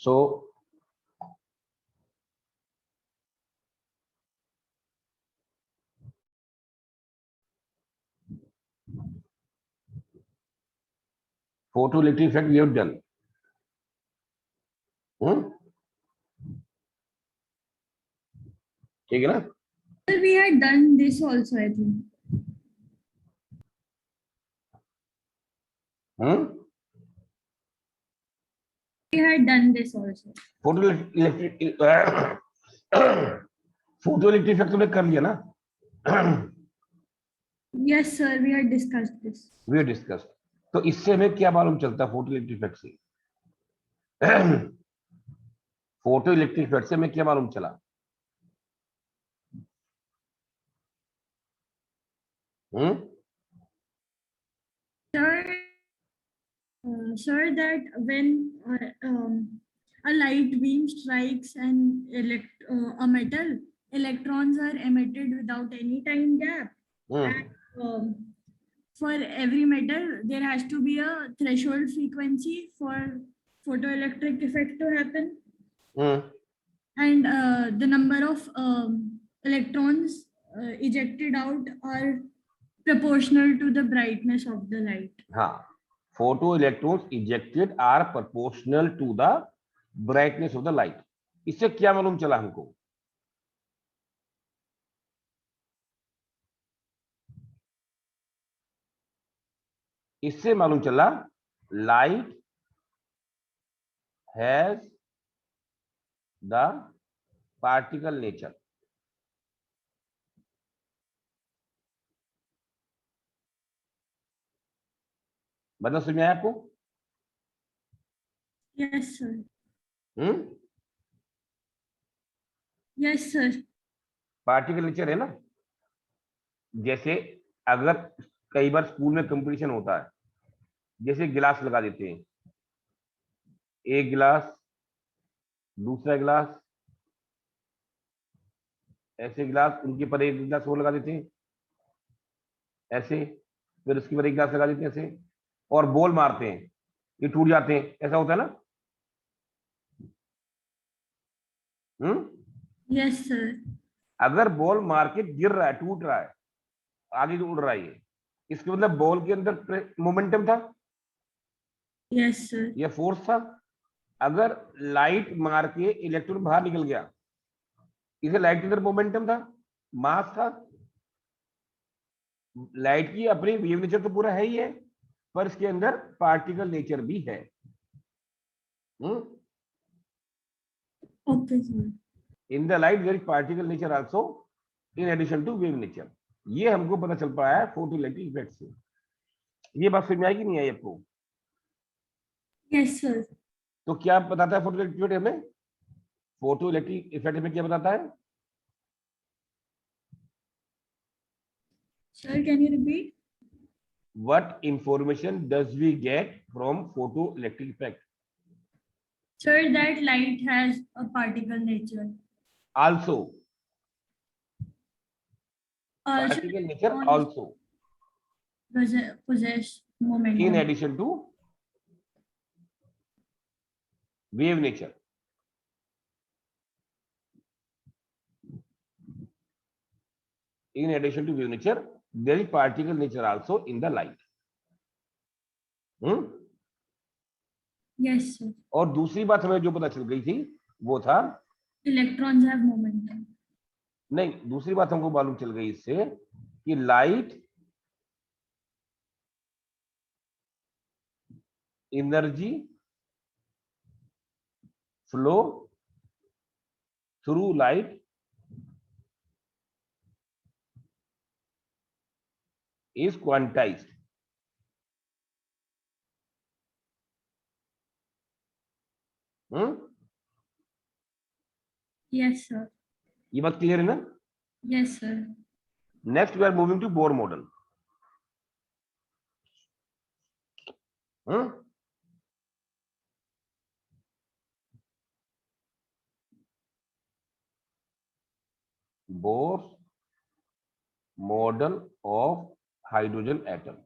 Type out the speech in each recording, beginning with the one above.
So photoelectric effect we have done. ठीक है ना? We had done this also, I think. We had done this also. photoelectric effect तुमने कर लिया ना? Yes sir, we had discussed this. We had discussed. तो इससे हमें क्या मालूम चलता है फोटोइलेक्ट्रिक इफेक्ट से? फोटोइलेक्ट्रिक इफेक्ट से हमें क्या मालूम चला? Sir, that when a light beam strikes a metal, electrons are emitted without any time gap. And for every metal, there has to be a threshold frequency for photoelectric effect to happen. And the number of electrons ejected out are proportional to the brightness of the light. हाँ, photoelectrons ejected are proportional to the brightness of the light. इससे क्या मालूम चला हमको? इससे मालूम चला light has the particle nature. मतलब समझ में आया आपको? Yes sir. Yes sir. Particle nature है ना. जैसे अगर कई बार स्कूल में कंपटीशन होता है, जैसे गिलास लगा देते हैं, एक गिलास, दूसरा गिलास, ऐसे गिलास, उनके पर एक गिलास और लगा देते हैं ऐसे, फिर उसके पर एक गिलास लगा देते हैं ऐसे, और बॉल मारते हैं, ये टूट जाते हैं. ऐसा होता है ना? Yes sir. अगर बॉल मार के गिर रहा है, टूट रहा है, आगे जो उड़ रहा है, इसके मतलब बॉल के अंदर मोमेंटम था. Yes sir. ये फोर्स था. अगर लाइट मार के इलेक्ट्रॉन बाहर निकल गया, इसे लाइट के अंदर मोमेंटम था, मास था. लाइट की अपनी वेव नेचर तो पूरा है ही है, पर इसके अंदर पार्टिकल नेचर भी है. Okay sir. In the light there is particle nature also in addition to wave nature. ये हमको पता चल पाया है फोटोइलेक्ट्रिक इफेक्ट से. ये बात समझ में आई कि नहीं आई आपको? Yes sir. तो क्या बताता है फोटोइलेक्ट्रिक इफेक्ट हमें? फोटोइलेक्ट्रिक इफेक्ट हमें क्या बताता है? Sir, can you repeat? What information does we get from photoelectric effect? Sir, that light has a particle nature. Also. Particle nature also. Possess momentum. In addition to wave nature. In addition to wave nature, there is particle nature also in the light. Yes sir. और दूसरी बात हमें जो पता चल गई थी वो था electrons have momentum. नहीं, दूसरी बात हमको मालूम चल गई इससे कि light energy flow through light is quantized. Yes sir. ये बात क्लियर है ना? Yes sir. Next we are moving to Bohr model. Bohr's model of hydrogen atom.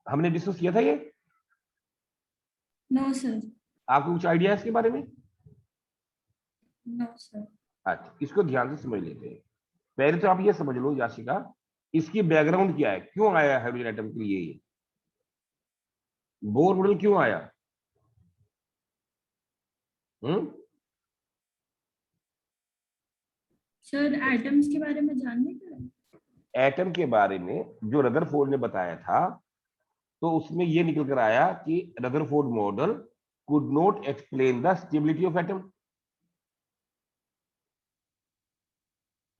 हमने डिस्कस किया था ये? No, sir. आपको कुछ आइडिया है इसके बारे में? No, sir. अच्छा, इसको ध्यान से समझ लेते हैं। पहले तो आप ये समझ लो याशिका, इसकी बैकग्राउंड क्या है, क्यों आया हाइड्रोजन एटम के लिए ये बोर मॉडल क्यों आया? हम्म सर एटम्स के बारे में जानने का है? एटम के बारे में जो रदरफोर्ड ने बताया था, तो उसमें ये निकल कर आया कि Rutherford model could not explain the stability of atom.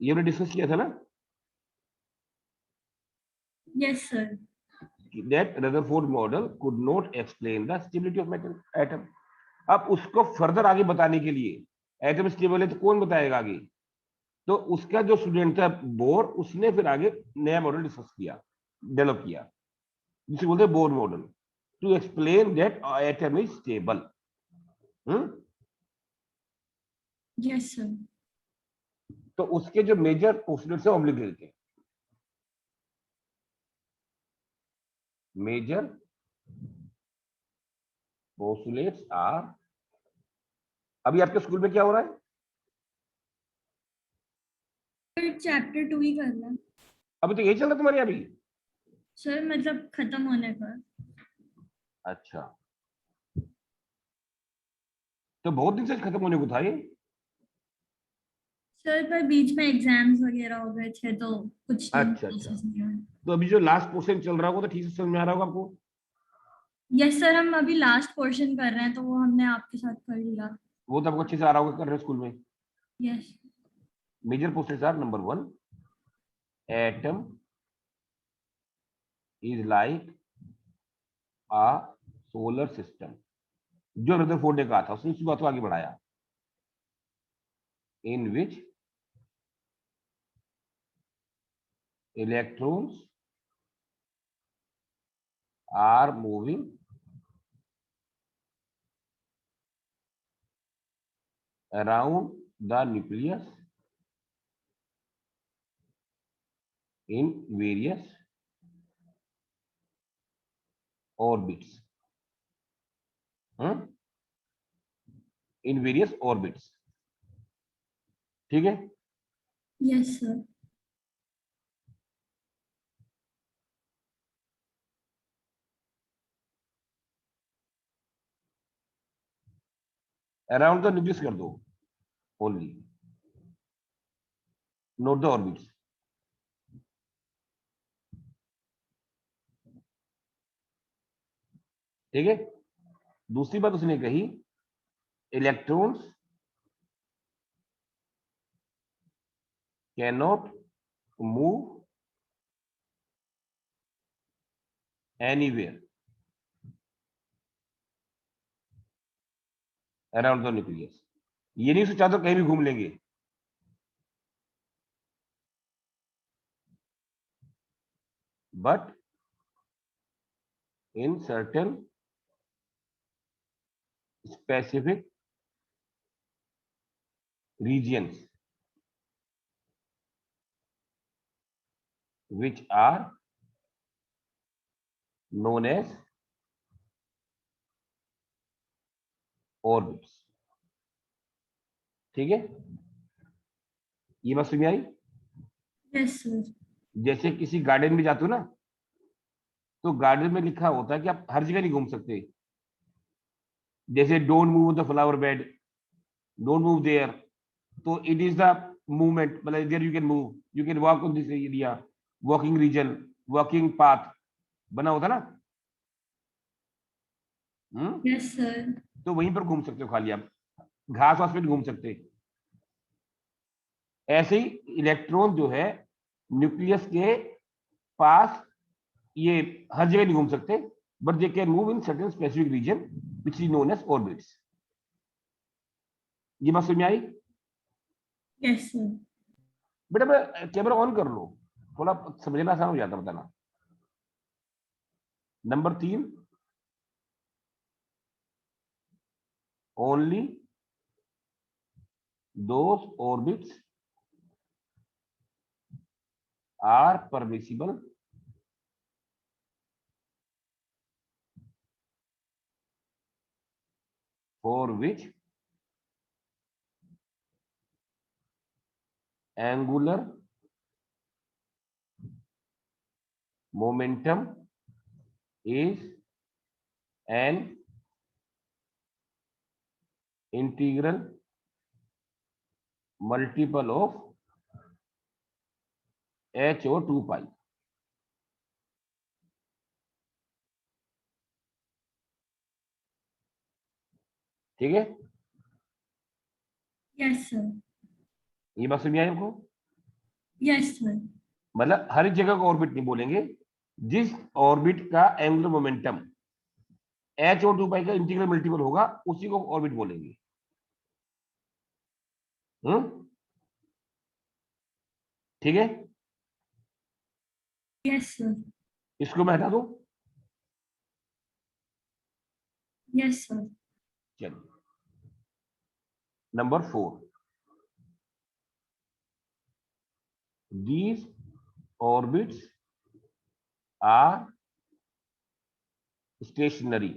ये हमने डिस्कस किया था ना, Yes, sir. that Rutherford model could not explain the stability of atom। अब उसको फर्दर आगे बताने के लिए एटम स्टेबल है तो कौन बताएगा आगे? तो उसका जो स्टूडेंट था बोर, उसने फिर आगे नया मॉडल डिस्कस किया, डेवलप किया, जिसे बोलते हैं Bohr model, to explain that atom is stable. Yes, sir. तो उसके जो मेजर पोस्टुलेट्स है ऑब्लिगेट है। मेजर पोस्टुलेट्स आर, अभी आपके स्कूल में क्या हो रहा है? चैप्टर 2 ही करना अभी तो यही चल रहा है तुम्हारे अभी? सर, मतलब खत्म होने पर। अच्छा, तो बहुत दिन से खत्म होने को था ये। सर पर बीच में एग्जाम्स वगैरह हो गए थे तो कुछ दिन अच्छा अच्छा, क्लासेस नहीं हुए। तो अभी जो लास्ट पोर्शन चल रहा होगा तो ठीक से समझ में आ रहा होगा आपको? यस सर, हम अभी लास्ट पोर्शन कर रहे हैं तो वो हमने आपके साथ कर लिया। वो तो आपको अच्छे से आ रहा होगा, कर रहे स्कूल में। Yes. Major postulates are, number 1, atom is like a solar system. जो रदरफोर्ड ने कहा था, उसने उसी बात को आगे बढ़ाया, in which electrons are moving around the nucleus in various orbits, in various orbits। ठीक है? Yes sir. Around the nucleus कर दो ओनली, नोट द ऑर्बिट्स। ठीक है? दूसरी बात उसने कही, electrons can not move anywhere around the nucleus. ये नहीं सोचा तो कहीं भी घूम लेंगे, but in certain specific regions which are known as orbits। ठीक है? ये बात समझ आई? Yes sir. जैसे किसी गार्डन में जाते हो ना, तो गार्डन में लिखा होता है कि आप हर जगह नहीं घूम सकते। जैसे don't move the flower bed, don't move there, तो इट इज द मूवमेंट, मतलब there you can move, you can walk on this area, walking region, walking path बना होता ना। Yes sir. तो वहीं पर घूम सकते हो खाली आप, घास वास पे नहीं घूम सकते। ऐसे ही इलेक्ट्रॉन जो है न्यूक्लियस के पास, ये हर जगह नहीं घूम सकते, but they can move in certain specific region which is known as orbits. ये बात समझ में आई? Yes sir. बेटा कैमरा ऑन कर लो, थोड़ा समझना आसान हो जाता, बताना। Number 3, only those orbits are permissible for which angular momentum is an integral multiple of h over 2 pi. ठीक है, Yes, sir. ये बात समझ आई आपको? Yes, sir. मतलब हर एक जगह को ऑर्बिट नहीं बोलेंगे, जिस ऑर्बिट का एंगुलर मोमेंटम h और 2 पाई का इंटीग्रल मल्टीपल होगा उसी को ऑर्बिट बोलेंगे। ठीक है, Yes, sir. इसको मैं हटा दूं? Yes, sir. चलिए, number 4, these orbits are stationary,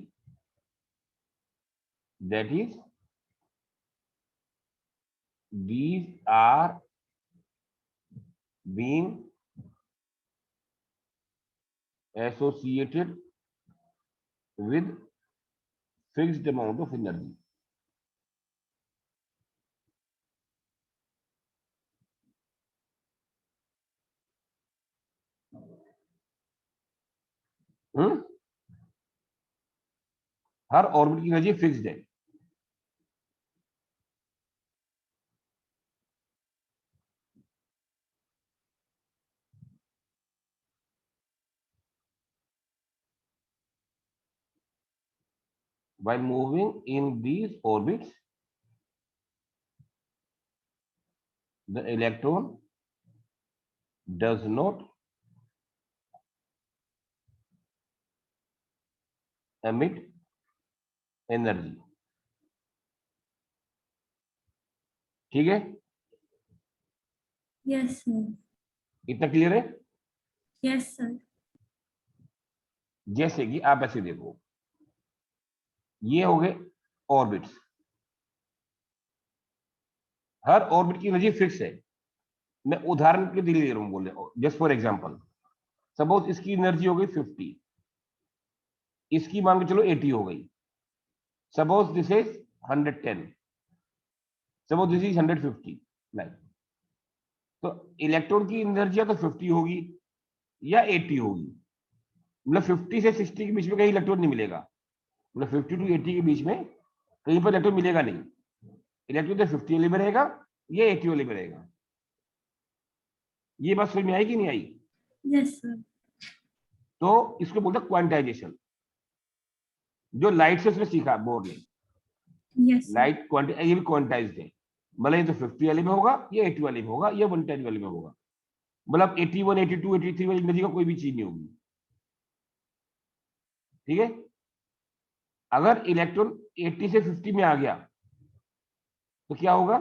that is these are being associated with fixed amount of energy. Her orbit की एनर्जी फिक्स्ड है। While moving in these orbits, the electron does not emit energy. ठीक है, Yes, sir. इतना clear है? Yes, sir. जैसे कि आप ऐसे देखो, ये हो गए ऑर्बिट्स, हर ऑर्बिट की एनर्जी फिक्स है। मैं उदाहरण के लिए ले रहा हूं, बोले जस्ट फॉर एग्जांपल, सपोज इसकी एनर्जी हो गई 50, इसकी मान के चलो 80 हो गई, suppose this is 110, suppose this is 150, नहीं तो इलेक्ट्रॉन की एनर्जी तो 50 होगी या 80 होगी, मतलब 50 से 60 के बीच में कहीं इलेक्ट्रॉन नहीं मिलेगा, मतलब 50 टू 80 के बीच में कहीं पर इलेक्ट्रॉन मिलेगा नहीं, इलेक्ट्रॉन तो 50 वाले में रहेगा या 80 वाले में रहेगा। ये बात समझ में आई कि नहीं आई? Yes, sir. तो इसको बोलते हैं क्वांटाइजेशन, जो लाइट से उसने सीखा बोर्ड ने। Yes, sir. लाइट ये भी क्वांटाइज्ड है, मतलब ये तो 50 वाले में होगा या 80 वाले में होगा या 110 वाले में होगा, मतलब 81, 82, 83 वाली एनर्जी का कोई भी चीज नहीं होगी। ठीक है, अगर इलेक्ट्रॉन 80 से 50 में आ गया तो क्या होगा?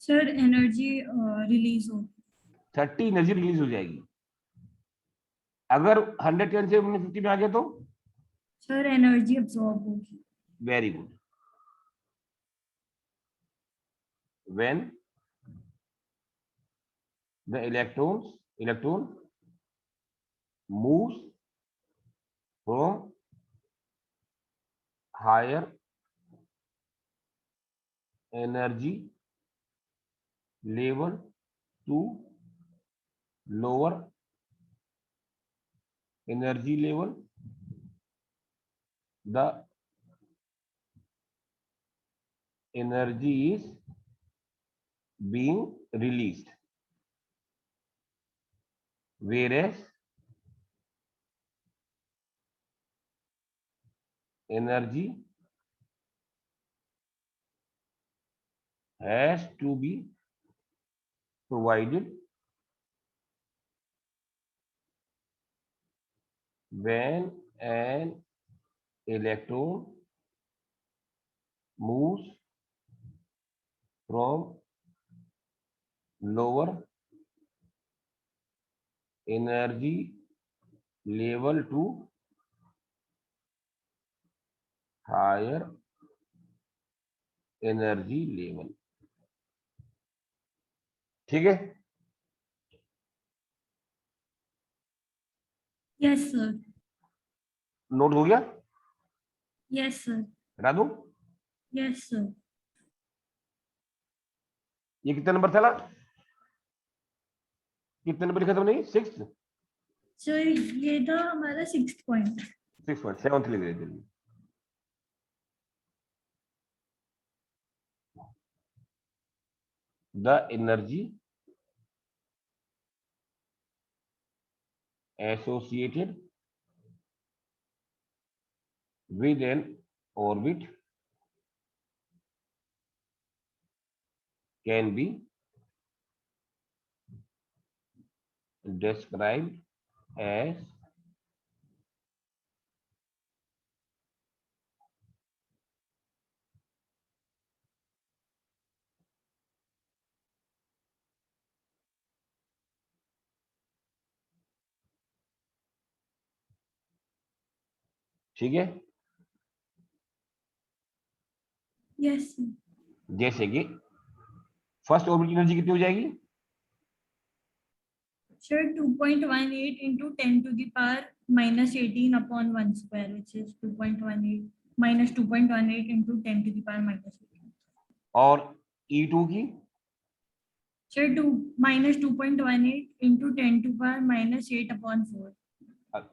Sir, energy release हो. 30 एनर्जी रिलीज हो जाएगी। अगर 110 से 50 में आ गया तो Sir, energy absorb होगी. Very good. when the electron moves from higher energy level to lower energy level, the energy is being released, whereas energy has to be provided when an electron moves from lower energy level to higher energy level. ठीक है, Yes, sir. Note हो गया? Yes, sir. हटा दूं? Yes, sir. ये कितना number था? कितने नंबर लिखा था मैंने? 6 Sir, ये था हमारा 6th point. 6 7 लिख रहे थे। The energy associated with an orbit can be described as ठीक है, Yes, sir. जैसे कि फर्स्ट ऑर्बिट की एनर्जी कितनी हो जाएगी? Sir, 2.18 into 10 to the power minus 18 upon 1 square, which is 2.18 minus 2.18 into 10 to the power minus 18. और E2 की? Sir, minus 2.18 into 10 to the power minus 8 upon 4.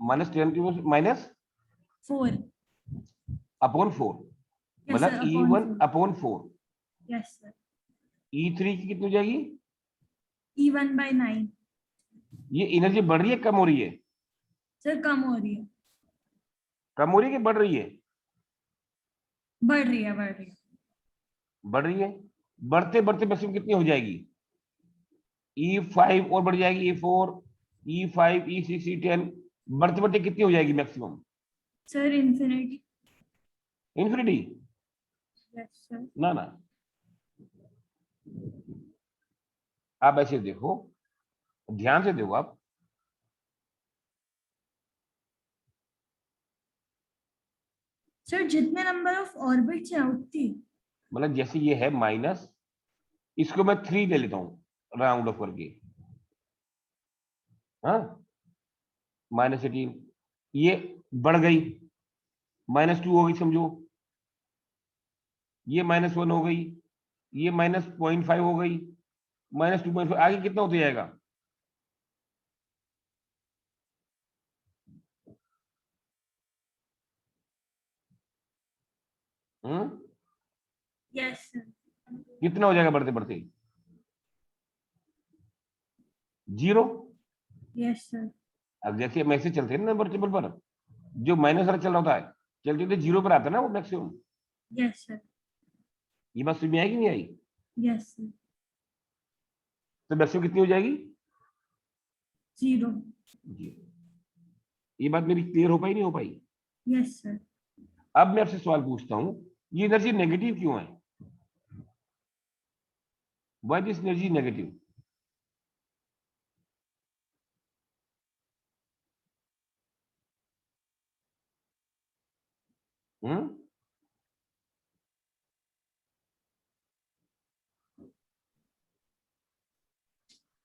Minus 10 minus 4. Upon 4, Yes, sir. मतलब Upon E1 4. Upon 4। Yes, sir. E3 की कितनी हो जाएगी? E1 by 9. ये energy बढ़ रही है कम हो रही है? Sir, कम हो रही है. कम हो रही है कि बढ़ रही है? बढ़ रही है, बढ़ रही है. बढ़ रही है। बढ़ते बढ़ते मैक्सिमम कितनी हो जाएगी? E5 और बढ़ जाएगी, E4, E5, E6, E10, बढ़ते बढ़ते कितनी हो जाएगी maximum? Sir, infinity. Infinity? Yes, sir. ना ना, आप ऐसे देखो, ध्यान से देखो आप। Sir, जितने नंबर ऑफ ऑर्बिट्स हैं उतनी. मतलब जैसे ये है माइनस, इसको मैं 3 ले लेता हूं राउंड ऑफ करके, हाँ, -18, ये बढ़ गई, -2 हो गई समझो, ये -1 हो गई, ये -0.5 हो गई, -2.5, आगे कितना होता जाएगा? हम्म, Yes, sir. कितना हो जाएगा बढ़ते बढ़ते? 0। Yes, sir. अब जैसे हम ऐसे चलते हैं ना नंबर टेबल पर, जो माइनस वाला चल रहा होता है, चलते चलते 0 पर आता है ना वो मैक्सिमम। Yes, sir. ये बात समझ में आई कि नहीं आई? Yes, sir. तो मैक्सिमम कितनी हो जाएगी? 0. जी, ये बात मेरी क्लियर हो पाई नहीं हो पाई? Yes, sir. अब मैं आपसे सवाल पूछता हूं, ये एनर्जी नेगेटिव क्यों है? Why this energy negative? Hmm,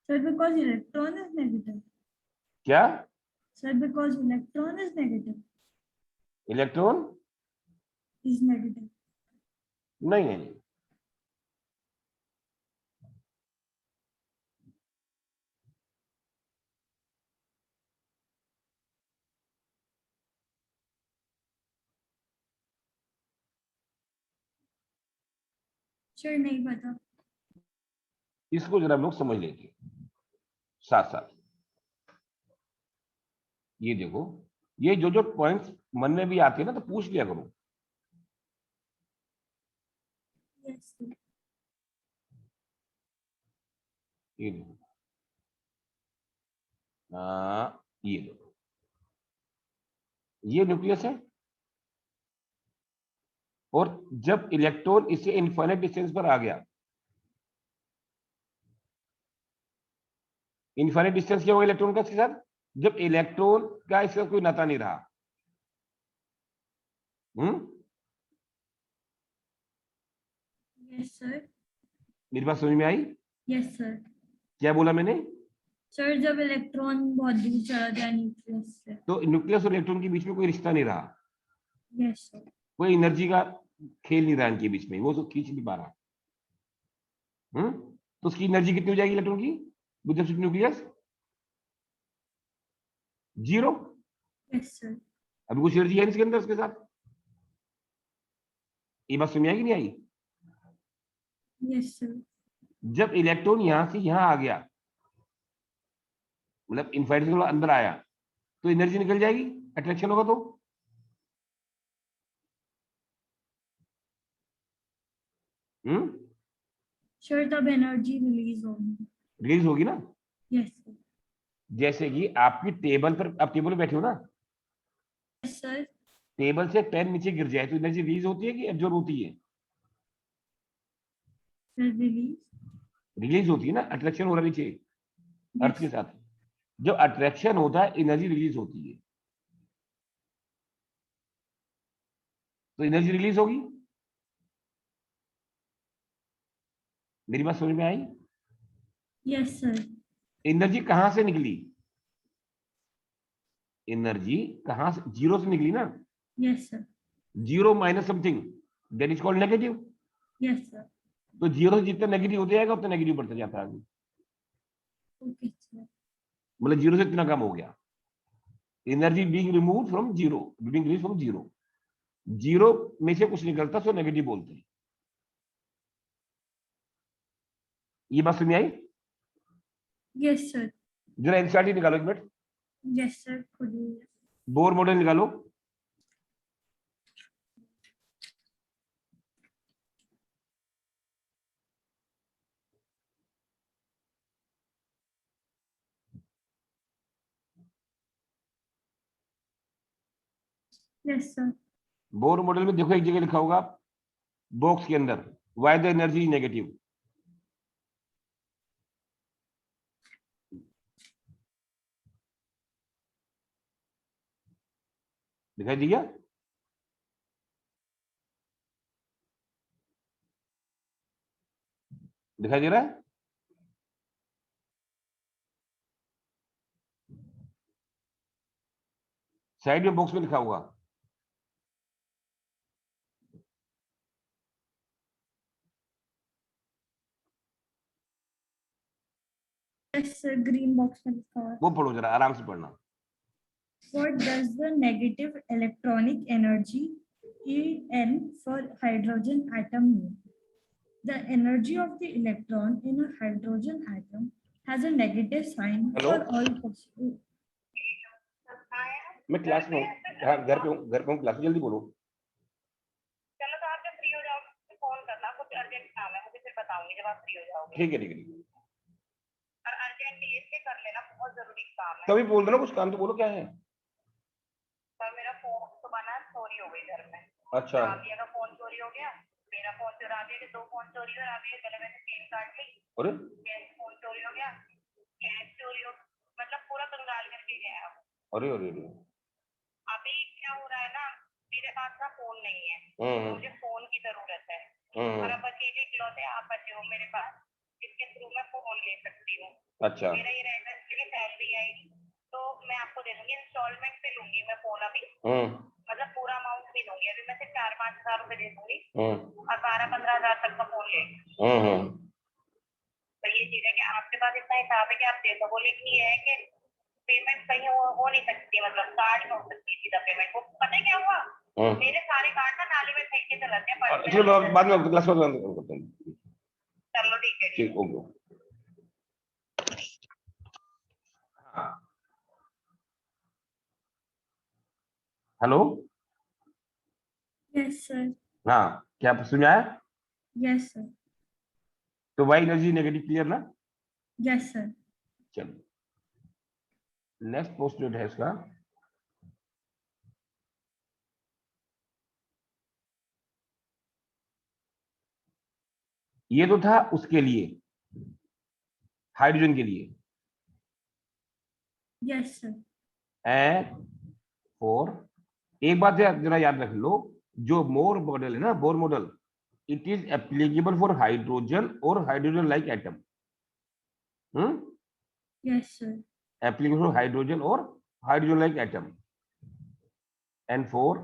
Sir, because electron is negative. क्या? Sir, because electron is negative. Electron? Is negative. नहीं नहीं नहीं, Sir, नहीं पता. इसको जरा हम लोग समझ लेंगे साथ साथ। ये देखो, ये जो जो पॉइंट्स मन में भी आते हैं ना तो पूछ लिया करो। Yes, sir. ये देखो, ये देखो, ये न्यूक्लियस है, और जब इलेक्ट्रॉन इससे इनफाइनाइट डिस्टेंस पर आ गया, इनफाइनाइट डिस्टेंस क्या होगा इलेक्ट्रॉन का इसके साथ? जब इलेक्ट्रॉन का इसका कोई नाता नहीं रहा। Yes, sir. मेरी बात समझ में आई? Yes, sir. क्या बोला मैंने? सर जब इलेक्ट्रॉन बहुत दूर चला जाए न्यूक्लियस से। तो न्यूक्लियस और इलेक्ट्रॉन के बीच में कोई रिश्ता नहीं रहा, यस सर। कोई एनर्जी का खेल नहीं रहा इनके बीच में, वो तो खींच नहीं पा रहा। तो उसकी एनर्जी कितनी हो जाएगी इलेक्ट्रॉन की विद न्यूक्लियस? 0। Yes sir. अभी कुछ एनर्जी है इसके अंदर उसके साथ। ये बात समझ में आई कि नहीं आई? Yes sir. जब इलेक्ट्रॉन यहां से यहां आ गया, मतलब इनफाइनाइट से थोड़ा अंदर आया, तो एनर्जी निकल जाएगी, अट्रैक्शन होगा तो। सर तब एनर्जी रिलीज होगी। रिलीज होगी ना। Yes sir. जैसे कि आपकी टेबल पर, आप टेबल पर बैठे हो ना, यस सर। टेबल से पैर नीचे गिर जाए तो एनर्जी रिलीज होती है कि एब्जॉर्ब होती है? रिलीज। रिलीज होती है ना, अट्रैक्शन हो रहा नीचे अर्थ के यस। साथ। जब अट्रैक्शन होता है एनर्जी रिलीज होती है, तो एनर्जी रिलीज होगी। मेरी बात समझ में आई? Yes sir. एनर्जी कहां से निकली? एनर्जी कहां से? जीरो से निकली ना। Yes sir. Zero minus something, that is called negative. Yes sir. तो जीरो से जितना नेगेटिव होते जाएगा उतना नेगेटिव बढ़ता जाता है आगे। Okay sir. मतलब जीरो से इतना कम हो गया। Energy being remove from zero, being release from zero. Zero में से कुछ निकलता सो नेगेटिव बोलते हैं। ये बात समझ आई? Yes sir. जरा एनसीईआरटी निकालो एक मिनट, यस सर खुद। बोर मॉडल निकालो। Yes sir. बोर मॉडल में देखो एक जगह लिखा होगा बॉक्स के अंदर, वाई द एनर्जी नेगेटिव। दिखाई दिया? दिखाई दे रहा है? साइड में बॉक्स में लिखा हुआ। यस सर ग्रीन बॉक्स में लिखा हुआ है। वो पढ़ो जरा आराम से पढ़ना। What does the negative electronic energy En for hydrogen atom mean? The energy of the electron in a hydrogen atom has a negative sign Hello? for all possible. मैं क्लास में हूँ। हाँ, घर पे हूँ, घर पे हूँ, क्लास में, जल्दी बोलो। चलो तो आप जब फ्री हो जाओगे तो फोन करना, कुछ अर्जेंट काम है, मुझे फिर बताऊंगी जब आप फ्री हो जाओगे। ठीक है ठीक है ठीक है। और अर्जेंटली इसलिए कर लेना, बहुत जरूरी काम है। तभी बोल रहा हूँ, कुछ काम तो बोलो, क्या है? पर मेरा फोन सुबह ना चोरी हो गई घर में। अच्छा। राबिया का फोन चोरी हो गया, मेरा फोन चोरी, राबिया के 2 फोन चोरी हुए, राबिया के गले में से चेन काट ली, अरे फोन चोरी हो गया, कैश चोरी हो, मतलब पूरा कंगाल करके गया वो। अरे अरे अरे। अभी क्या हो रहा है ना, मेरे पास ना फोन नहीं है, मुझे फोन की जरूरत है। और अब अकेले इकलौते आप बचे हो मेरे पास, जिसके थ्रू मैं फोन ले सकती हूँ। अच्छा। मेरा ये रहेगा, इसके लिए सैलरी आएगी तो मैं आपको दे दूंगी, इंस्टॉलमेंट पे लूंगी मैं फोन अभी। मतलब पूरा अमाउंट नहीं दूंगी अभी, मैं सिर्फ 4-5 हजार रुपए दे दूंगी और 12-15 हजार तक का फोन ले। तो ये चीज है कि आपके पास इतना हिसाब है कि आप दे सको, लेकिन ये है कि पेमेंट कहीं हो नहीं सकती, मतलब कार्ड में हो सकती है सीधा पेमेंट। वो पता है क्या हुआ, मेरे सारे कार्ड ना नाले में फेंक के चलाते हैं। चलो बाद में क्लास में करते हैं। चलो ठीक है। ठीक, ओके। हेलो। Yes sir. हाँ, क्या सुनाया? Yes sir. तो वाई एनर्जी नेगेटिव, क्लियर ना? Yes sir. चलो नेक्स्ट पोस्टलेट है इसका। ये तो था उसके लिए, हाइड्रोजन के लिए। Yes, sir. एंड फॉर, एक बात जरा याद रख लो, जो मोर मॉडल है ना, Bohr model, it is applicable for hydrogen और hydrogen like atom. Yes, sir. Applicable for hydrogen और hydrogen like atom. And for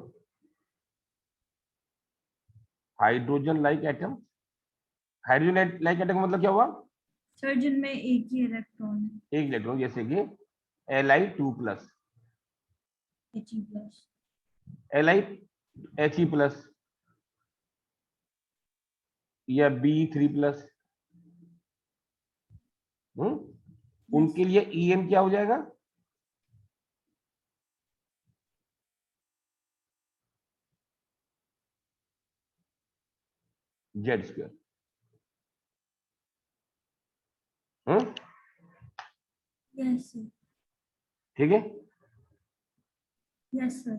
hydrogen like atom, hydrogen like atom का मतलब क्या हुआ? सर जिनमें एक ही इलेक्ट्रॉन है. एक इलेक्ट्रॉन, जैसे कि Li2 plus, He plus. Li He plus या B3 प्लस. उनके लिए En क्या हो जाएगा? Z square. Yes, sir. ठीक है. Yes, sir.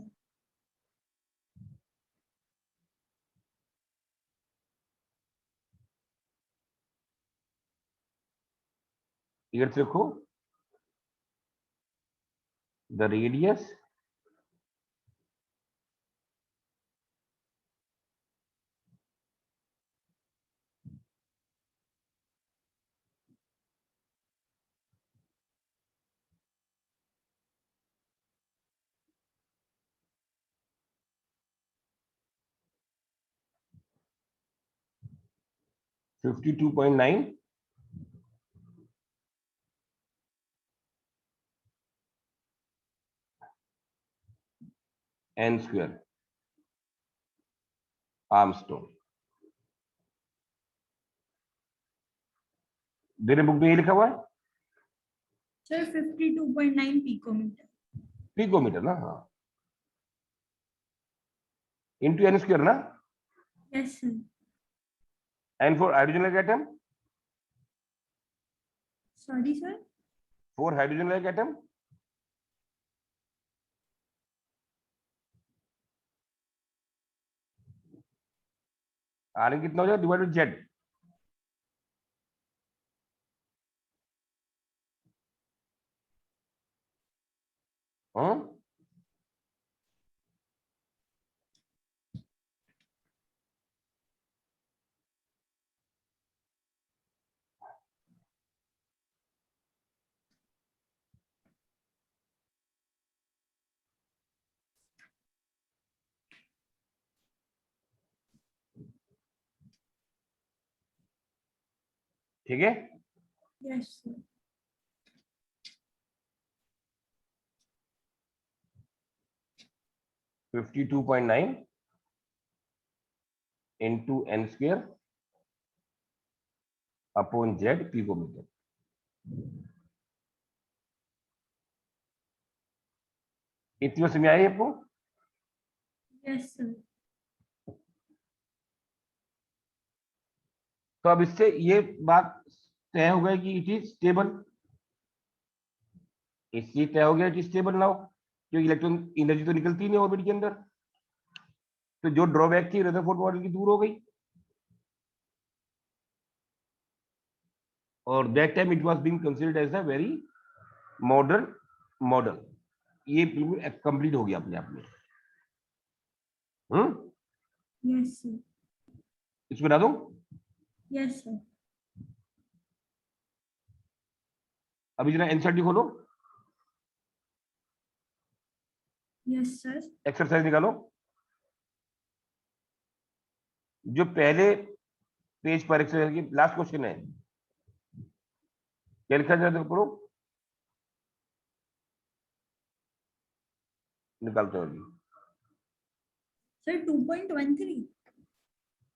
इधर से देखो, the radius (52.9) N square Armstrong. मेरे बुक में ये लिखा हुआ है Sir 52.9 picometer. पिकोमीटर ना. हाँ, इंटू एन स्क्वायर ना. Yes, sir. And for hydrogen like atom, Sorry, sir. For hydrogen like atom r कितना हो जाएगा? Divide by Z. हाँ, ठीक है. Yes, sir. 52.9 into n square upon Z picometer. इतनी समझ आई आपको? Yes, sir. तो अब इससे ये बात तय हो गई कि इट इज स्टेबल. इससे तय हो गया इट इज स्टेबल नाउ, क्योंकि इलेक्ट्रॉन एनर्जी तो निकलती नहीं ऑर्बिट के अंदर. तो जो ड्रॉबैक थी रदरफोर्ड मॉडल की दूर हो गई. और that time it was being considered as a very modern model. ये बिल्कुल कंप्लीट हो गया अपने आप में. Yes, sir. इसको बता दूं. Yes, sir. अभी जरा एनसीईआरटी खोलो, Yes, sir. एक्सरसाइज निकालो. जो पहले पेज पर एक्सरसाइज की लास्ट क्वेश्चन है, क्या लिखा जाए पढ़ो. निकालते हो अभी. Sir 2.13.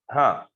हाँ,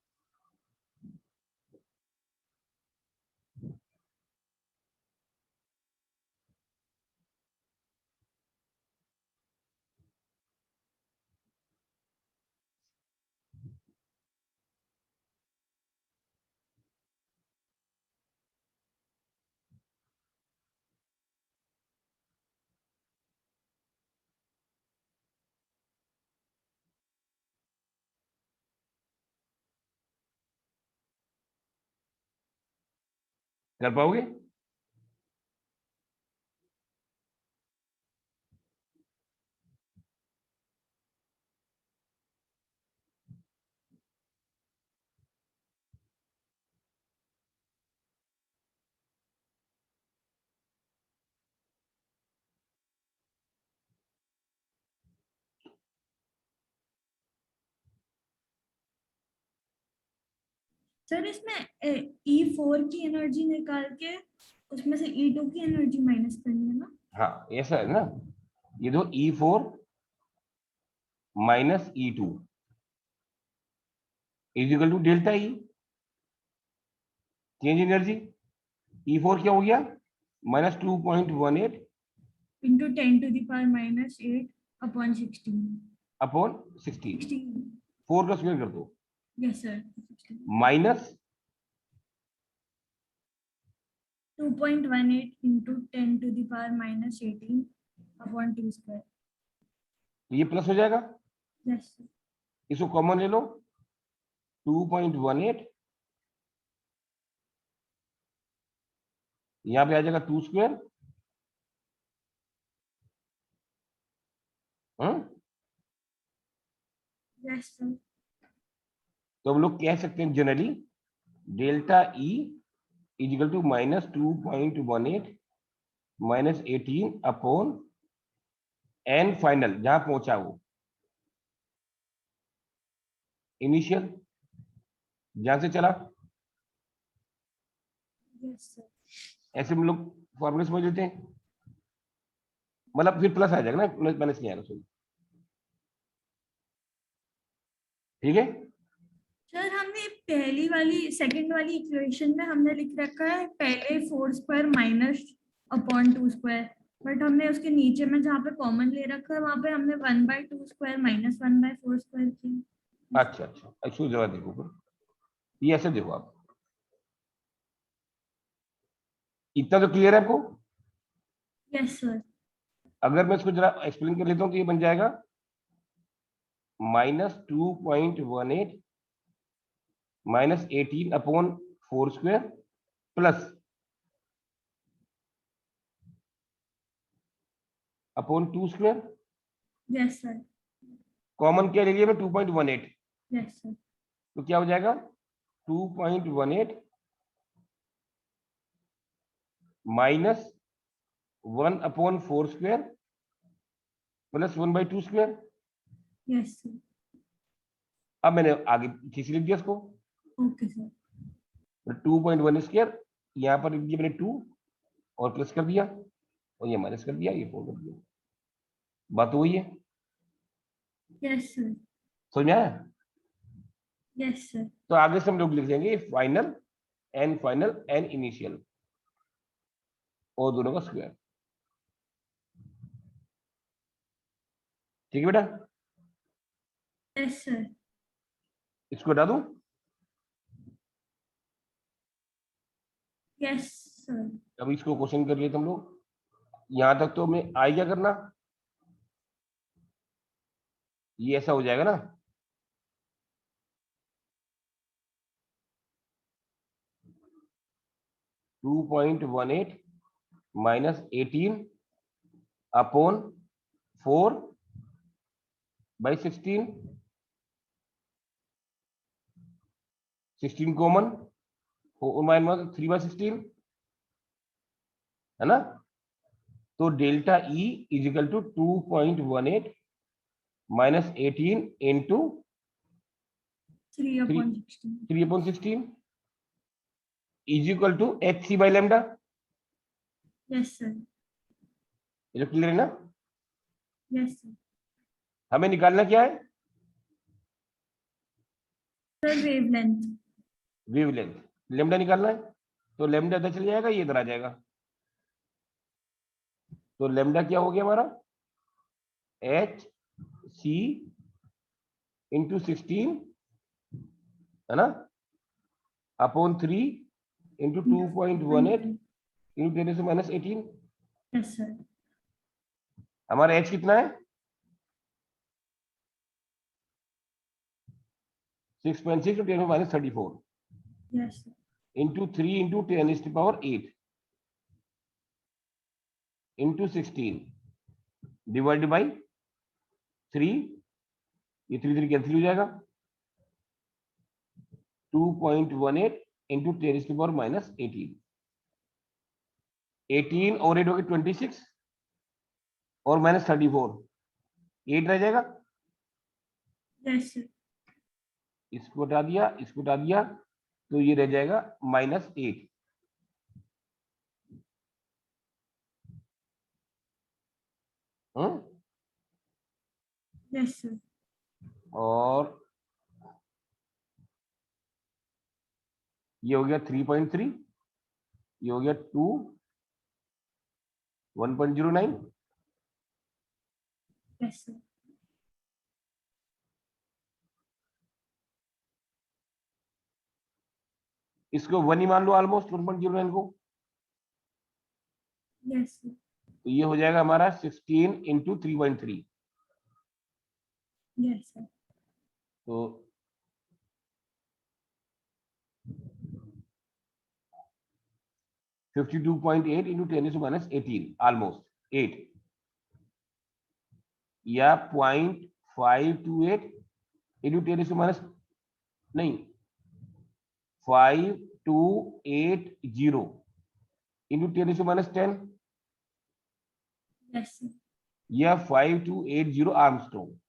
कर पाओगे? सर इसमें E4 की एनर्जी निकाल के उसमें से E2 की एनर्जी माइनस करनी है ना? हाँ ऐसा है ना, ये दो E4 minus E2 is equal to delta E, change energy. E4 क्या हो गया, -2.18 into 10 to the power minus 8 upon 16. Upon 16, 16. 4 का स्क्वायर कर दो, Yes, sir. 16. Minus 2.18 into 10 to the power minus 18 upon 2 square. ये प्लस हो जाएगा, Yes, sir. इसको कॉमन ले लो, 2.18 यहाँ पे आ जाएगा 2 स्क्वायर, Yes, sir. तो हम लोग कह सकते हैं generally delta E is equal to -2.18 -18 upon n final, जहां पहुंचा वो इनिशियल, जहां से चला। Yes, sir. ऐसे हम लोग फॉर्मूले समझ लेते हैं, मतलब फिर प्लस आ जाएगा ना, माइनस नहीं आएगा, सॉरी। ठीक है, सर हमने पहली वाली सेकंड वाली इक्वेशन में हमने लिख रखा है पहले 4 square minus upon 2 square, but हमने उसके नीचे में जहाँ पे कॉमन ले रखा है वहां पे हमने 1/2 स्क्वायर माइनस 1/4 स्क्वायर किया। अच्छा अच्छा, इसको जरा देखो फिर, ये ऐसे देखो आप, इतना तो क्लियर है आपको। Yes sir. अगर मैं इसको जरा एक्सप्लेन कर लेता हूँ तो ये बन जाएगा -2.18 -18 upon 4 square plus upon 2 square, yes sir. Common क्या ले लिया मैं 2.18, यस सर। तो क्या हो जाएगा 2.18 minus 1/4 square plus 1/2 square. Yes sir. अब मैंने आगे खींच लिख दिया इसको, ओके सर। 2.1 स्क्वायर यहाँ पर लिख दिया मैंने 2 और प्लस कर दिया, और ये माइनस कर दिया, ये 4 कर दिया, बात तो वही है। Yes sir. समझ में आया? Yes sir. तो आगे से हम लोग लिख देंगे फाइनल एन इनिशियल और दोनों का स्क्वायर। ठीक है बेटा, यस सर। इसको हटा दूं? Yes sir. अब इसको क्वेश्चन कर लेते हम लोग, यहां तक तो मैं आई क्या करना, ये ऐसा हो जाएगा ना, -2.18 -18 अपॉन 4/16, 16 कॉमन, 3/16 है ना। तो delta E is equal to 2.18 -18 into 3/16। 3/16 is equal to HC/λ। Yes sir. ये क्लियर है ना? Yes sir. हमें निकालना क्या है, सर वेवलेंथ। वेवलेंथ, लेमडा निकालना है, तो लेमडा इधर चल जाएगा, ये इधर आ जाएगा, तो लेमडा क्या हो गया हमारा HC इंटू 16 है ना, अपॉन 3 इंटू 2.18 इंटू 10 से -18। Yes sir. हमारा H कितना है 6.6 इंटू 10 में -34 yes sir. Into 3 into 10⁸ into 16 divided by 3, ये 3 कैंसिल हो जाएगा, 2.18 इंटू 10⁻18, 18 और 8 हो गए 26 और -34, 8 रह जाएगा, यस सर। इसको हटा दिया, इसको हटा दिया, तो ये रह जाएगा -8। Yes, sir. और ये हो गया 3.3, ये हो गया 2, 1.09। Yes, sir. इसको 1 ही मान लो ऑलमोस्ट 1.09 को। Yes, sir. तो ये हो जाएगा हमारा 16 × 3.3। Yes, sir. तो 52.8 × 10⁻18 ऑलमोस्ट 8, या 0.528 × 10⁻, नहीं 5280 × 10⁻10, Yes, sir. या 5280 आर्मस्ट्रॉन्ग।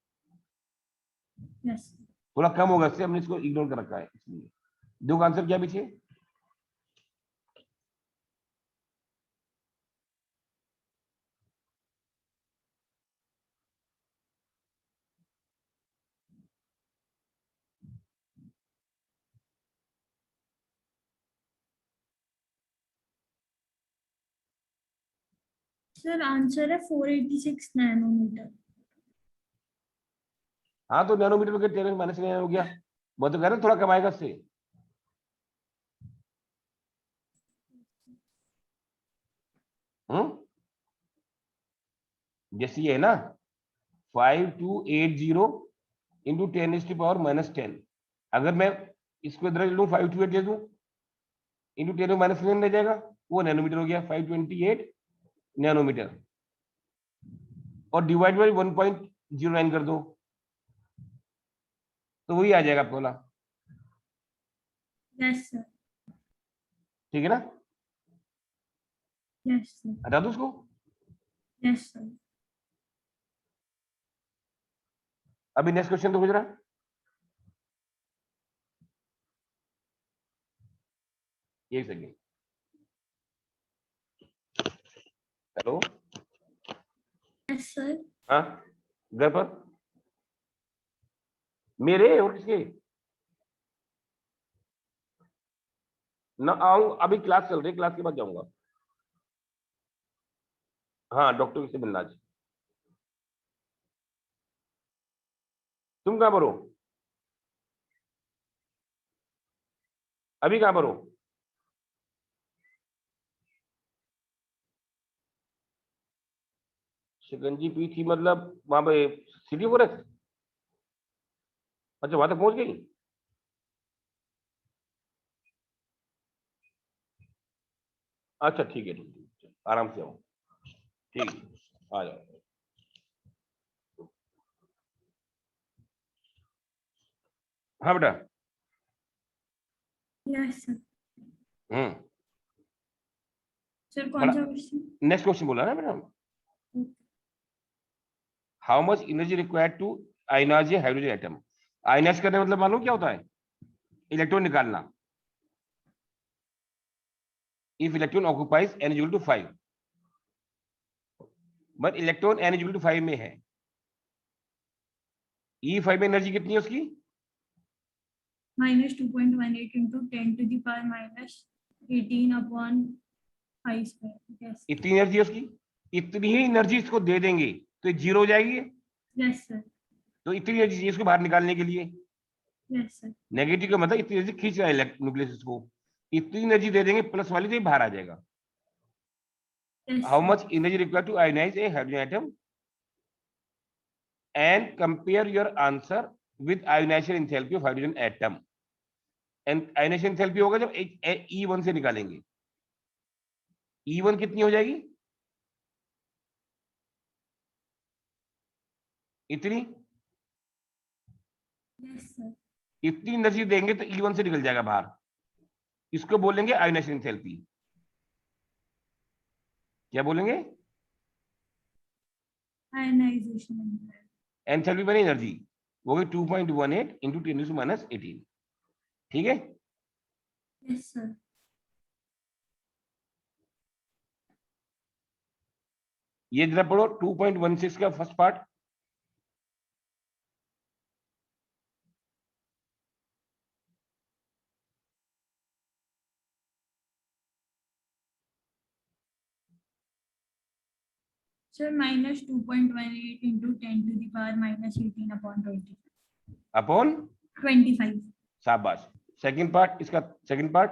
Yes, sir. थोड़ा कम होगा, इससे हमने इसको इग्नोर कर रखा है, इसलिए दो का आंसर क्या पीछे। Sir, आंसर है 486 नैनोमीटर। हाँ, तो नैनोमीटर के 10⁻9 हो गया। वो तो कह रहे थोड़ा कमाएगा इससे। जैसे ये है ना 5280 × 10⁻10, अगर मैं इसको इधर लूँ 528 दे दूं × 10⁻9 रह जाएगा, वो नैनोमीटर हो गया 528 नैनोमीटर, और डिवाइड बाई 1.09 कर दो तो वही आ जाएगा आपको वाला। Yes, sir. ठीक है ना, Yes, sir. हटा दो उसको। Yes, sir. अभी नेक्स्ट क्वेश्चन तो गुजरा। एक सेकेंड। Hello, Yes, sir. हाँ, घर पर मेरे और किसके ना आऊं, अभी क्लास चल रही है, क्लास के बाद जाऊंगा। हाँ, डॉक्टर से मिलना आज। तुम कहाँ पर हो, अभी कहाँ पर हो। शिकंजी पी थी मतलब वहां पे सिटी फॉरेस्ट। अच्छा, वहां तक पहुंच गई। अच्छा ठीक है, ठीक है, आराम से आओ। ठीक है, आ जाओ। हाँ बेटा। Yes, sir. Sir, कौन सा क्वेश्चन? नेक्स्ट क्वेश्चन बोला ना बेटा, how much energy required to ionize a hydrogen atom. Ionize करने मतलब मालूम क्या होता है, इलेक्ट्रॉन निकालना। If electron occupies n = 5, but electron n = 5 में है। E5 में एनर्जी कितनी है उसकी, -2.18 × 10⁻18/5²। Yes. इतनी एनर्जी है उसकी, इतनी ही एनर्जी इसको दे देंगे तो जीरो हो जाएगी। Yes, sir. तो इतनी एनर्जी चाहिए इसको बाहर निकालने के लिए। Yes, sir. नेगेटिव का मतलब इतनी एनर्जी खींच रहा है न्यूक्लियस इसको, इतनी एनर्जी दे देंगे प्लस वाली तो ये बाहर आ जाएगा। Yes, how sir. Much energy required to ionize a hydrogen atom, and compare your answer with ionization enthalpy of hydrogen atom. And ionization enthalpy होगा जब E1 से निकालेंगे। E1 कितनी हो जाएगी, इतनी। Yes, sir. इतनी एनर्जी देंगे तो E1 से निकल जाएगा बाहर, इसको बोलेंगे आयोनाइजेशन एंथैल्पी। क्या बोलेंगे, Ionization. एंथैल्पी बनी एनर्जी, वो गई 2.18 × 10⁻18। ठीक है, Yes, sir. ये जरा पढ़ो 2.16 का first part. Sir, minus 2.18 into 10 to the power minus 18 upon 20. Upon 25. शाबाश। सेकंड पार्ट, इसका second part.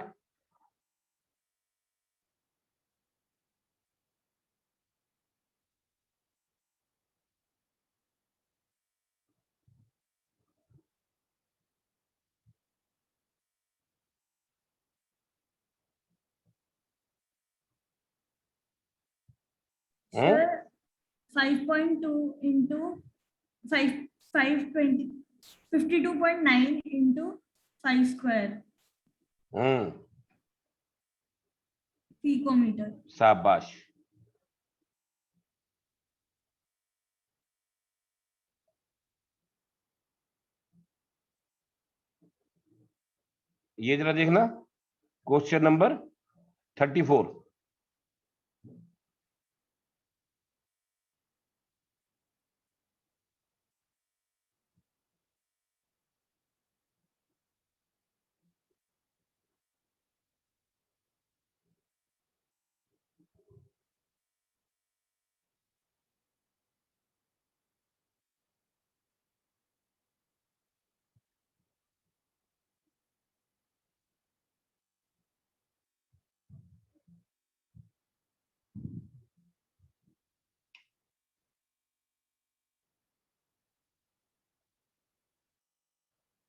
Sir, 5.2 into 520 52.9 into 5 square picometer. शाबाश। ये जरा देखना क्वेश्चन नंबर 34।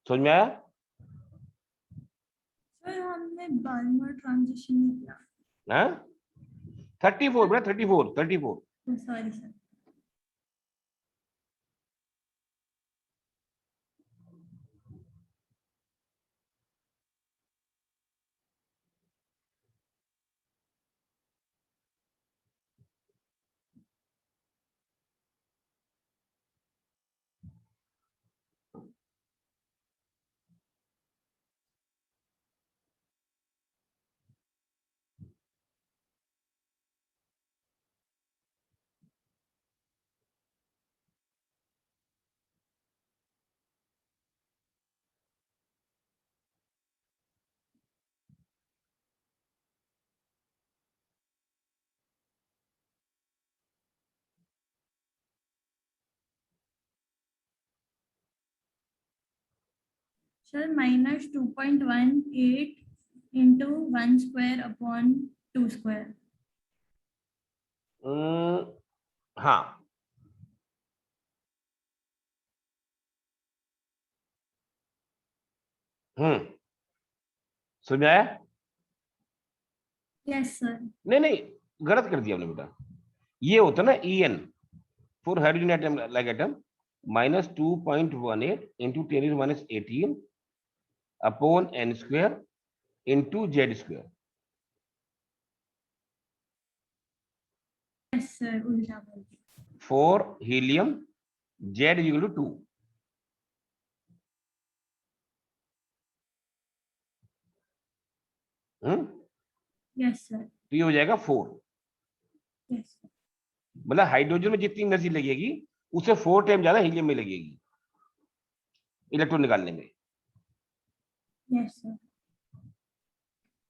समझ में आया? सर, हमने बाल्मर ट्रांजिशन नहीं किया। हाँ 34 बेटा 34। Sorry sir. Sir, minus 2.18 into 1 square upon 2 square. हाँ समझ में आया? Yes, sir. नहीं गलत कर दिया हमने बेटा। ये होता ना En for hydrogen atom like atom minus 2.18 into 10 to the minus 18 upon n square into z square। Yes, sir. उल्टा बोल दिया। For helium z is equal to 2। Yes, sir. तो ये हो जाएगा 4। Yes, sir. मतलब हाइड्रोजन में जितनी एनर्जी लगेगी उससे 4 टाइम ज्यादा हीलियम में लगेगी इलेक्ट्रॉन निकालने में। Yes, sir.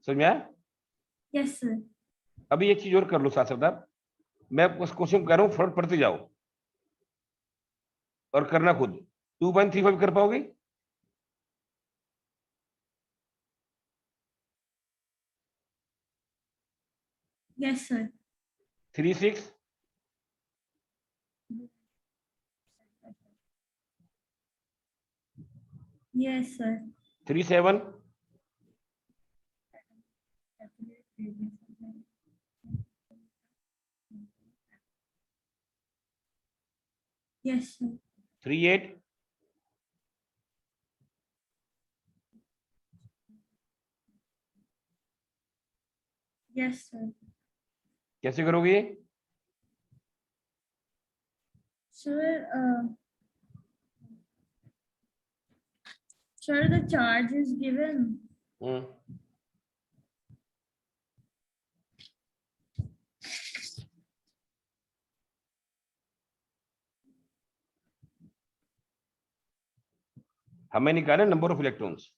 समझ में आया? Yes, sir. अभी एक चीज और कर लो साथ साथ, मैं उस क्वेश्चन कर रहा हूँ, फटाफट पढ़ते जाओ और करना खुद। 2.35 कर पाओगे? Yes, sir. 36 Yes, sir. 37 Yes, sir. 38 Yes, sir. कैसे करोगे ये? Sir, sir, the charge is given. हमें निकालना number of electrons.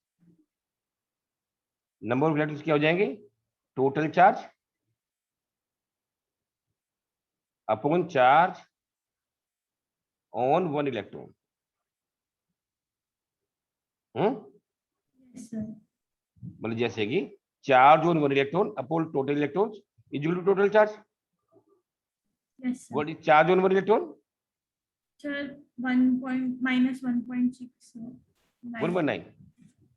Number of electrons क्या हो जाएंगे? Total charge upon charge on one electron. Yes, sir. मतलब जैसे कि charge on one electron upon total electrons equal to total charge. Yes, sir. What is charge on one electron? Sir, 1.6. 1.9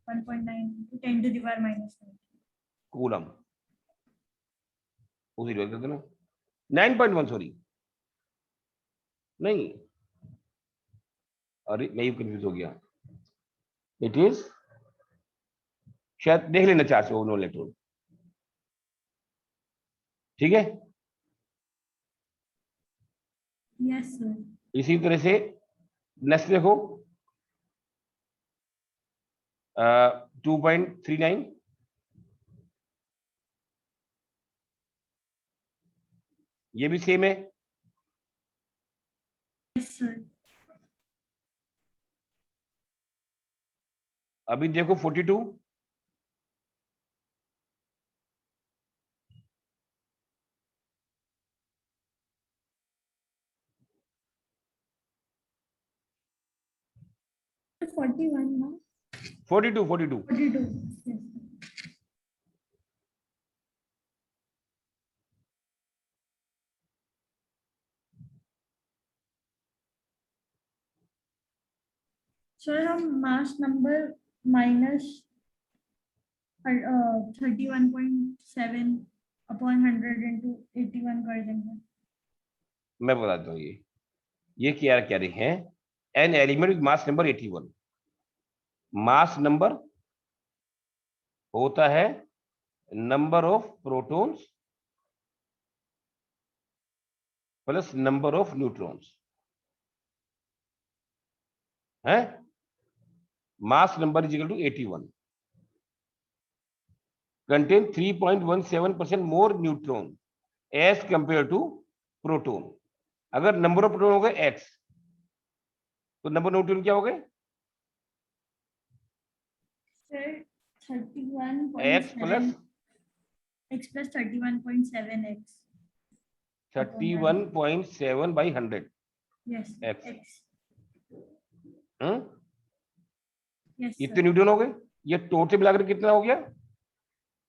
1.9 to 10 to the power minus 9. Coulomb. उसी divide कर देना 9.1, sorry नहीं, अरे मैं confuse हो गया। इट इज, शायद देख लेना चार्ज ऑन इलेक्ट्रॉन, ठीक है। Yes, sir. इसी तरह से नेक्स्ट देखो 2.39, ये भी सेम है। Yes, sir. अभी देखो 42, Sir, 41 now. 42 42. Yes, sir. Sir हम mass number minus 31.7 upon 100 into 81 कर देंगे। मैं बताता हूँ ये क्या कह रहे हैं? An element with mass number 81। Mass number होता है number of protons plus number of neutrons, है। Mass number is equal to 81, contain 3.17% more neutron as compared to proton। अगर नंबर ऑफ प्रोटॉन हो गए x, तो नंबर न्यूट्रॉन क्या हो गए? Sir x plus 31.7x 31.7 by 100 yes x। x yes कितने sir neutron हो गए? ये टोटल मिलाकर कितना हो गया?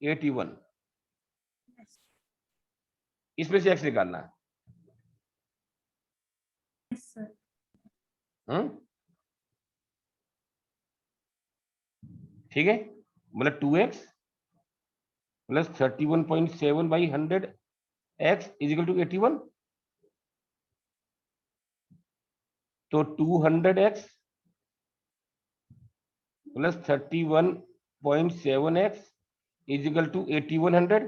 81। yes इसमें से x निकालना है। yes sir ठीक है, मतलब 2x plus 31.7 by 100 x is equal to 81। तो 200x plus 31.7x is equal to 8100,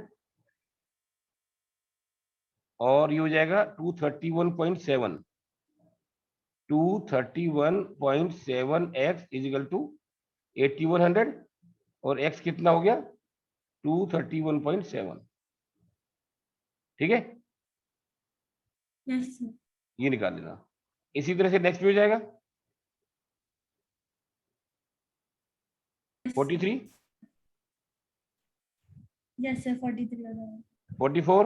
और ये हो जाएगा 231.7 231.7x इज इक्वल टू 8100, और x कितना हो गया? 231.7। ठीक है, yes sir ये निकाल लेना। इसी तरह से नेक्स्ट भी हो जाएगा 43, yes sir 43 हो जाएगा 44,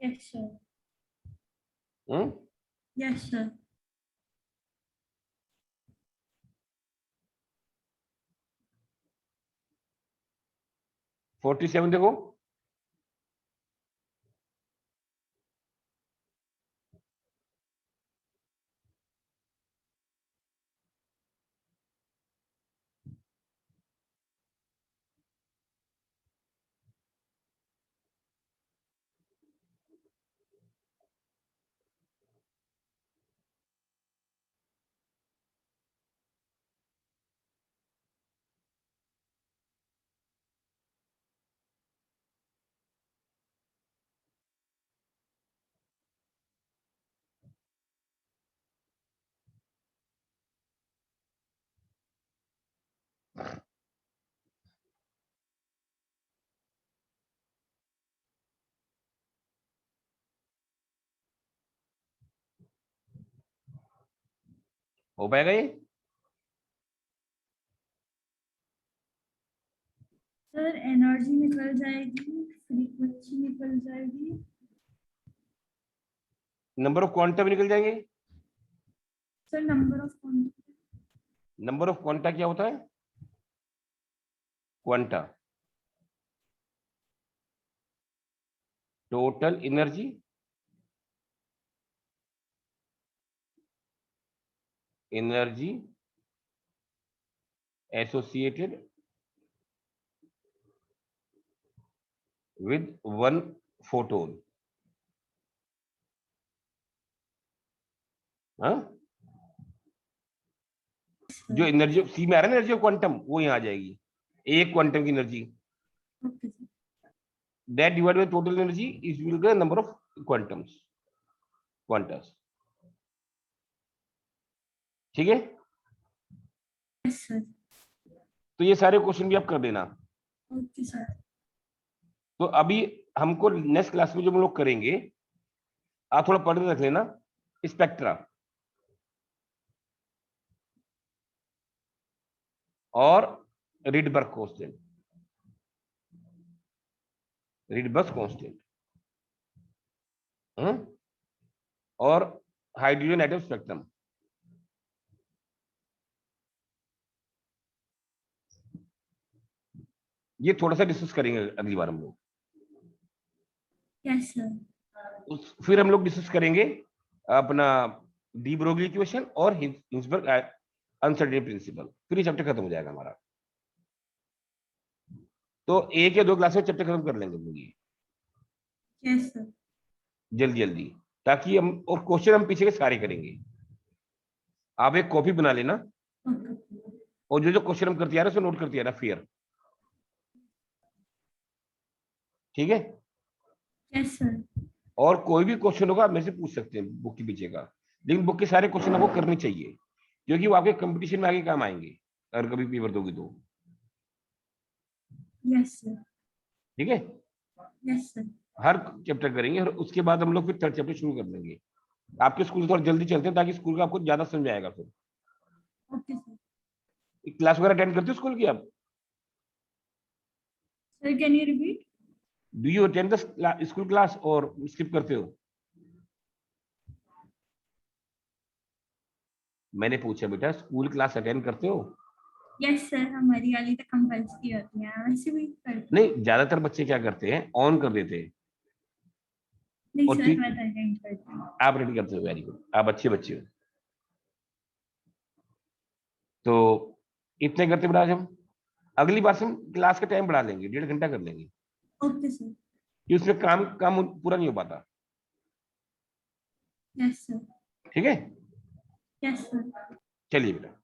yes sir हम्म yes sir 47 देखो हो पाएगा ये? सर एनर्जी निकल जाएगी, फ्रीक्वेंसी निकल जाएगी, नंबर ऑफ क्वांटा भी निकल जाएंगे। Sir number of quanta, number of quanta क्या होता है? Quanta total energy associated with one photon. हाँ, जो एनर्जी सी में आ रहा है एनर्जी ऑफ क्वांटम, वो यहाँ आ जाएगी। एक क्वांटम की energy okay sir, that divide by total energy is will the number of quantas. ठीक है, यस सर, तो ये सारे क्वेश्चन भी आप कर देना। ओके सर, तो अभी हमको नेक्स्ट क्लास में जो हम लोग करेंगे, आप थोड़ा पढ़ के रख लेना, स्पेक्ट्रा और रीडबर्ग कांस्टेंट और हाइड्रोजन एटम स्पेक्ट्रम। ये थोड़ा सा डिस्कस करेंगे अगली बार हम लोग। यस सर, फिर हम लोग डिस्कस करेंगे अपना डी ब्रोगली इक्वेशन और हिल्सबर्ग अनसर्टेनिटी प्रिंसिपल। फिर ये चैप्टर खत्म हो जाएगा हमारा। तो एक या दो क्लास में चैप्टर खत्म कर लेंगे हम लोग ये यस सर, जल्दी जल्दी, ताकि हम और क्वेश्चन हम पीछे के सारे करेंगे। आप एक कॉपी बना लेना ओके, और जो जो क्वेश्चन हम करते आ रहे हैं उसको नोट करते आ रहा फिर। ठीक है, यस सर, और कोई भी क्वेश्चन होगा आप मेरे से पूछ सकते हैं बुक के पीछे का, लेकिन बुक के सारे क्वेश्चन आपको करने चाहिए, क्योंकि वो आपके कंपटीशन में आगे काम आएंगे अगर कभी पेपर दोगे तो। यस सर, ठीक है, यस सर, हर चैप्टर करेंगे और उसके बाद हम लोग फिर थर्ड चैप्टर शुरू कर देंगे। आपके स्कूल थोड़ा जल्दी चलते हैं ताकि स्कूल का आपको ज्यादा समझ में आएगा। फिर ओके सर, क्लास वगैरह अटेंड करते हो स्कूल की आप? Sir can you repeat? Do you attend the school class और स्किप करते हो? मैंने पूछा बेटा, स्कूल क्लास अटेंड करते हो? यस सर, हमारी वाली तो कंपल्सरी होती है, वैसे भी करते नहीं, ज्यादातर बच्चे क्या करते हैं, ऑन कर देते हैं। नहीं और सर, ठीक, मैं अटेंड करती हूँ। आप रेडी करते हो, वेरी गुड, आप अच्छे बच्चे हो। तो इतने करते बेटा आज हम। अगली बार से हम क्लास का टाइम बढ़ा लेंगे, 1.5 घंटा कर लेंगे, ओके सर, कि उसमें काम काम पूरा नहीं हो पाता। यस सर, ठीक है, यस सर। चलिए बेटा।